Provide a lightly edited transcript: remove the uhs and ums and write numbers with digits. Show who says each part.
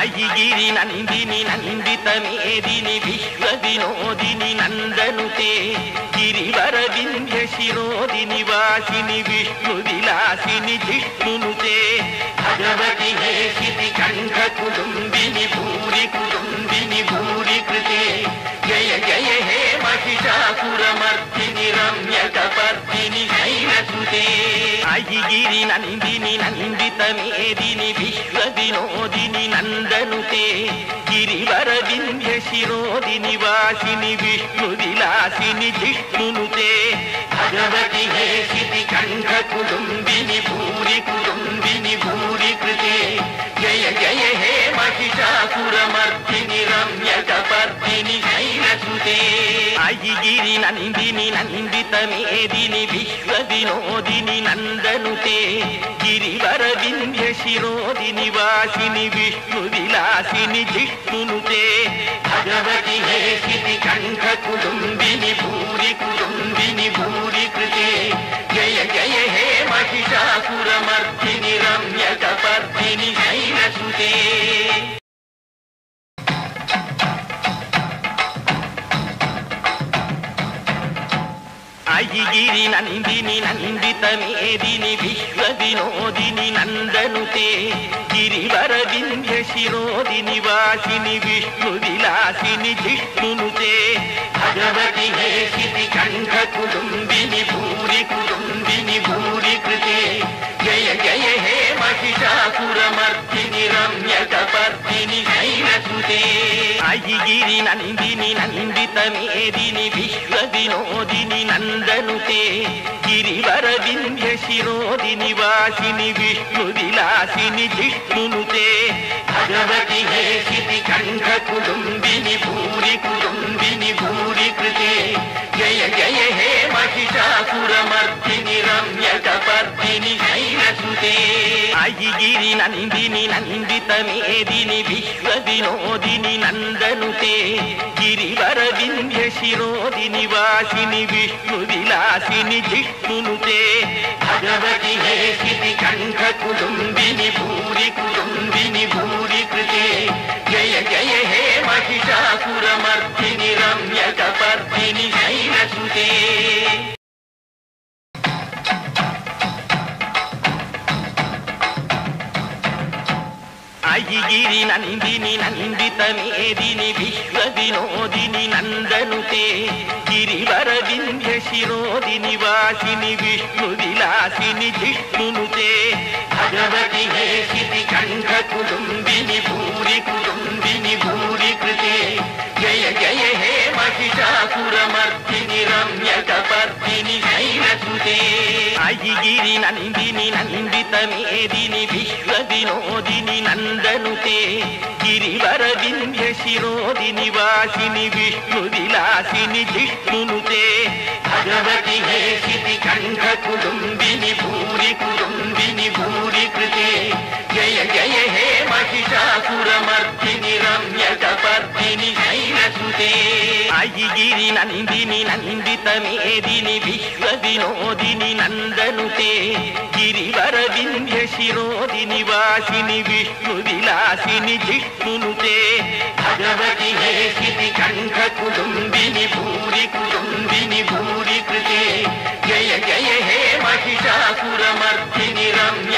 Speaker 1: अयिगिरि नंदिनि नंदित मेदिनि विश्व विनोदिनि नंदनुते गिरिवर विंध्य शिरोदिनि वासिनि विष्णु विलासिनि जिष्णुनुते भगवति हेशिति कंठ कुडुंबिनि भूरि कृते जय जय हे महिषासुरमर्दिनि रम्यकपर्दिनि शैलसुते अयिगिरि नंदिनि नंदित मेदिनि विश्व विनोदिनि नंदनुते गिरिवर विंध्य शिरोदिनि वासिनि विष्णु विलासिनि जिष्णुनुते भगवति हेशिति कंठ कुडुंबिनि भूरि कृते जय जय हे महिषासुरमर्दिनि रम्यकपर्दिनि शैलसुते अयिगिरि नंदिनि नंदित मेदिनि विश्व विनोदिनि नंदनुते गिरिवर विंध्य शिरोदिनि वासिनि विष्णु विलासिनि जिष्णुनुते भगवति हेशिति कंठ कुडुंबिनि भूरि कृते जय जय हे महिषासुरमर्दिनि रम्यकपर्दिनि शैलसुते अयिगिरि नंदिनि नंदित मेदिनि विश्व विनोदिनि नंदनुते गिरिवर विंध्य शिरोदिनि वासिनि विष्णु विलासिनि जिष्णुनुते भगवति हेशिति कंठ कुडुंबिनि भूरि कृते जय जय हे महिषासुरमर्दिनि रम्यकपर्दिनि शैलसुते अयिगिरि नंदिनि नंदित मेदिनि विश्व विनोदिनि नंदनुते गिरिवर विंध्य शिरोदिनि वासिनि विष्णु विलासिनि जिष्णुनुते भगवति हेशिति कंठ कुडुंबिनि भूरि कृते जय जय हे महिषासुरमर्दिनि रम्यकपर्दिनि शैलसुते अयिगिरि नंदिनि नंदित मेदिनि विश्व विनोदिनि नंदनुते गिरिवर विंध्य शिरोदिनि वासिनि विष्णु विलासिनि जिष्णुनुते भगवति हेशिति कंठ कुडुंबिनि भूरि कृते जय जय हे महिषासुरमर्दिनि रम्यकपर्दिनि शैलसुते अयिगिरि नंदिनि नंदित मेदिनि विश्व विनोदिनि नंदनुते गिरिवर विंध्य शिरोदिनि वासिनि विष्णु विलासिनि जिष्णुनुते भगवति हेशिति कंठ कुडुंबिनि भूरि कृते जय जय हे महिषासुरमर्दिनि रम्यकपर्दिनि शैलसुते अयिगिरि नंदिनि नंदित मेदिनि विश्व विनोदिनि नंदनुते गिरिवर विंध्य शिरोदिनि वासिनि विष्णु विलासिनि जिष्णुनुते भगवति हेशिति कंठ कुडुंबिनि भूरि कृते जय जय हे महिषासुरमर्दिनि रम्यकपर्दिनि शैलसुते अयिगिरि नंदिनि नंदित मेदिनि विश्व विनोदिनि नंदनुते गिरिवर विंध्य शिरोदिनि वासिनि विष्णु विलासिनि जिष्णुनुते भगवति हेशिति कंठ कुडुंबिनि भूरि कृते जय जय हे महिषासुरमर्दिनि रम्य